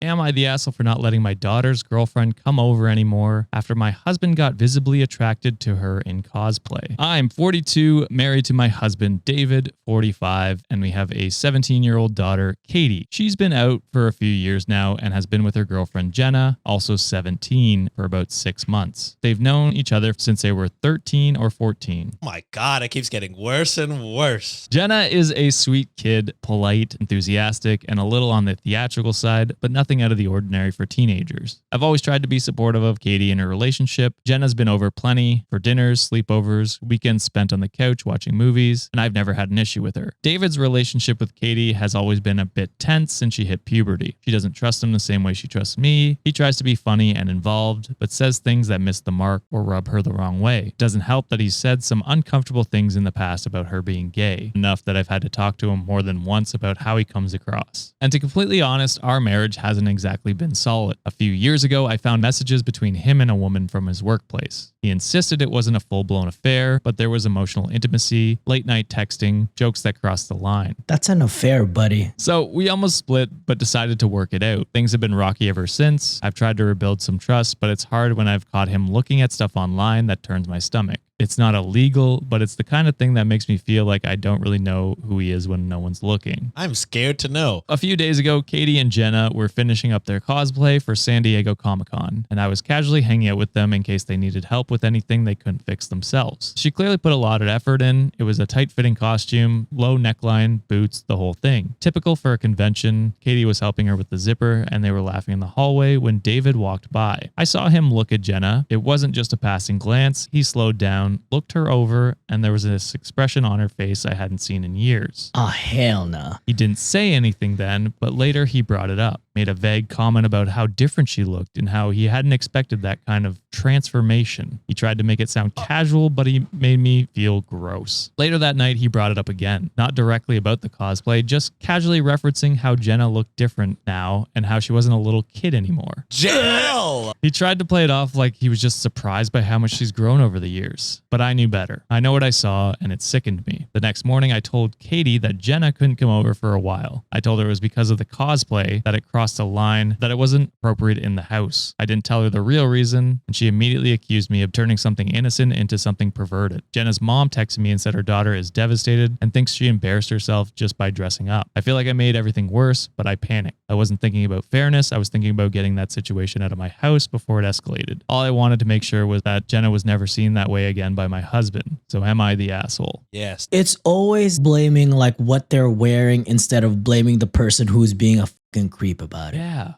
Am I the asshole for not letting my daughter's girlfriend come over anymore after my husband got visibly attracted to her in cosplay? I'm 42, married to my husband, David, 45, and we have a 17-year-old daughter, Katie. She's been out for a few years now and has been with her girlfriend, Jenna, also 17, for about 6 months. They've known each other since they were 13 or 14. Oh my God, it keeps getting worse and worse. Jenna is a sweet kid, polite, enthusiastic, and a little on the theatrical side, but nothing out of the ordinary for teenagers. I've always tried to be supportive of Katie in her relationship. Jenna's been over plenty for dinners, sleepovers, weekends spent on the couch watching movies, and I've never had an issue with her. David's relationship with Katie has always been a bit tense since she hit puberty. She doesn't trust him the same way she trusts me. He tries to be funny and involved, but says things that miss the mark or rub her the wrong way. It doesn't help that he's said some uncomfortable things in the past about her being gay, enough that I've had to talk to him more than once about how he comes across. And to be completely honest, our marriage hasn't exactly been solid. A few years ago, I found messages between him and a woman from his workplace. He insisted it wasn't a full-blown affair, but there was emotional intimacy, late-night texting, jokes that crossed the line. That's an affair, buddy. So we almost split, but decided to work it out. Things have been rocky ever since. I've tried to rebuild some trust, but it's hard when I've caught him looking at stuff online that turns my stomach. It's not illegal, but it's the kind of thing that makes me feel like I don't really know who he is when no one's looking. I'm scared to know. A few days ago, Katie and Jenna were finishing up their cosplay for San Diego Comic-Con, and I was casually hanging out with them in case they needed help with anything they couldn't fix themselves. She clearly put a lot of effort in. It was a tight-fitting costume, low neckline, boots, the whole thing. Typical for a convention. Katie was helping her with the zipper, and they were laughing in the hallway when David walked by. I saw him look at Jenna. It wasn't just a passing glance. He slowed down, looked her over, and there was this expression on her face I hadn't seen in years. Oh, hell no. He didn't say anything then, but later he brought it up, made a vague comment about how different she looked and how he hadn't expected that kind of transformation. He tried to make it sound casual, but he made me feel gross. Later that night, he brought it up again, not directly about the cosplay, just casually referencing how Jenna looked different now and how she wasn't a little kid anymore. Jail! He tried to play it off like he was just surprised by how much she's grown over the years, but I knew better. I know what I saw, and it sickened me. The next morning, I told Katie that Jenna couldn't come over for a while. I told her it was because of the cosplay that it crossed a line that it wasn't appropriate in the house. I didn't tell her the real reason, and she immediately accused me of turning something innocent into something perverted. Jenna's mom texted me and said her daughter is devastated and thinks she embarrassed herself just by dressing up. I feel like I made everything worse, but I panicked. I wasn't thinking about fairness. I was thinking about getting that situation out of my house before it escalated. All I wanted to make sure was that Jenna was never seen that way again by my husband. So am I the asshole? Yes. It's always blaming like what they're wearing instead of blaming the person who's being a fucking creep about it. Yeah.